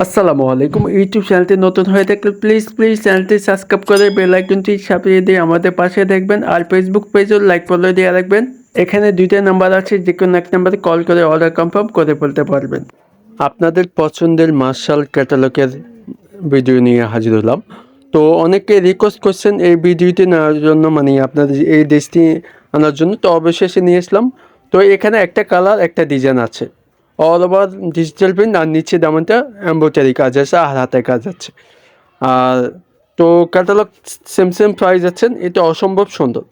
আসসালামু আলাইকুম। ইউটিউব চ্যানেলটি নতুন হয়ে থাকলে প্লিজ চ্যানেলটি সাবস্ক্রাইব করে বেল আইকনটি চাপিয়ে দিয়ে আমাদের পাশে দেখবেন, আর ফেসবুক পেজও লাইক ফলো দিয়ে রাখবেন। এখানে দুইটা নাম্বার আছে, যে কোনো এক নাম্বারে কল করে অর্ডার কনফার্ম করে ফেলতে পারবেন। আপনাদের পছন্দের মার্শাল ক্যাটালগের ভিডিও নিয়ে হাজির হলাম। তো অনেকে রিকোয়েস্ট করছেন এই ভিডিওটি নেওয়ার জন্য, মানে আপনাদের এই দেশটি আনার জন্য, তো অবশেষে নিয়ে আসলাম। তো এখানে একটা কালার একটা ডিজাইন আছে, অল ওভার ডিজিটাল প্রিন্ট, আর নিচে দামানটা এমব্রয়ডারি কাজ আছে আর হাতে কাজ আছে। আর তো ক্যাটালগ সেম প্রাইস আছেন, এটা অসম্ভব সুন্দর।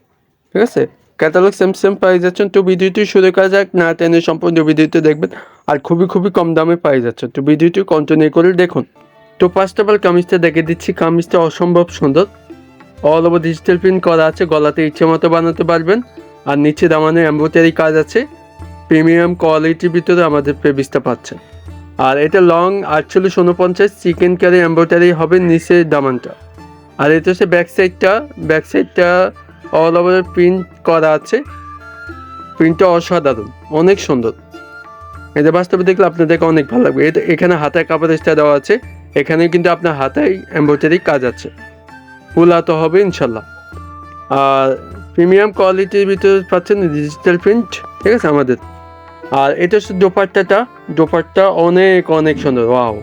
ঠিক আছে, ক্যাটালগ সেম প্রাইস আছেন। তো ভিডিওটি শুরু করা যাক, না টেনে সম্পূর্ণ ভিডিওটি দেখবেন, আর খুবই কম দামে পাই যাচ্ছে। তো ভিডিওটি কন্টিনিউ করে দেখুন। তো ফার্স্ট অফ অল কামিজটা দেখে দিচ্ছি। কামিজটা অসম্ভব সুন্দর, অল ওভার ডিজিটাল প্রিন্ট করা আছে, গলাতে ইচ্ছে মতো বানাতে পারবেন। আর নিচে দামানে এমব্রয়ডারি কাজ আছে, প্রিমিয়াম কোয়ালিটির ভিতরে আমাদের ফেব্রিক্সটা পাচ্ছেন। আর এটা লং 4849, চিকেন কারি এমব্রয়ডারি হবে নিচে দামানটা। আর এটা হচ্ছে ব্যাক সাইডটা অল ওভার প্রিন্ট করা আছে। প্রিন্টটা অসাধারণ, অনেক সুন্দর। এটা বাস্তবে দেখলে আপনাদেরকে অনেক ভালো লাগবে। এটা এখানে হাতায় কাপড়টা দেওয়া আছে, এখানে কিন্তু আপনার হাতায় এমব্রয়ডারি কাজ আছে, ফুল হাতা হবে ইনশাল্লাহ। আর প্রিমিয়াম কোয়ালিটির ভিতরে পাচ্ছেন ডিজিটাল প্রিন্ট, ঠিক আছে আমাদের। আর এটা হচ্ছে দোপাট্টা অনেক সুন্দর, ওয়াও।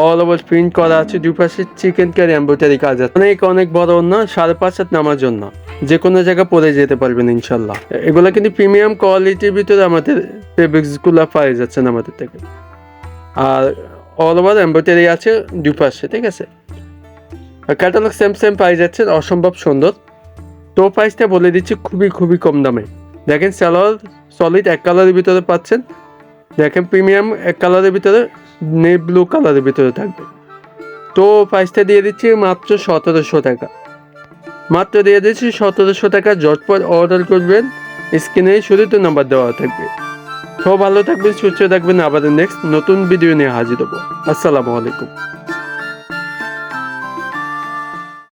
অল ওভার প্রিন্ট করা আছে, দুই পাশে চিকেন কারি এমব্রয়ডারি কাজ আছে। অনেক বড় না, 5.5 হাত নামার জন্য যে কোনো জায়গায় পরে যেতে পারবেন ইনশাল্লাহ। এগুলো কিন্তু প্রিমিয়াম কোয়ালিটির ভিতরে আমাদের ফেব্রিক্সগুলো পাওয়া যাচ্ছেন আমাদের থেকে। আর অল ওভার এমব্রয়ডারি আছে দুই পাশে, ঠিক আছে। ক্যাটালগ সেম পাই যাচ্ছে, অসম্ভব সুন্দর। তো প্রাইসটা বলে দিচ্ছি খুবই কম দামে। দেখেন সালোয়ার সলিড এক কালারের ভিতরে পাচ্ছেন। দেখেন প্রিমিয়াম এক কালারের ভিতরে, নেভি ব্লু কালারের ভিতরে থাকবে। তো প্রাইসটা দিয়ে দিচ্ছি মাত্র 1700 টাকা। মাত্র দিয়ে দিচ্ছি 1700 টাকা। ঝটপট অর্ডার করবেন, স্ক্রিনে শুধু তো নাম্বার দেওয়া থাকবে। তো ভালো থাকবেন, সুস্থ থাকবেন। আবার নেক্সট নতুন ভিডিও নিয়ে হাজির হবো। আসসালামু আলাইকুম।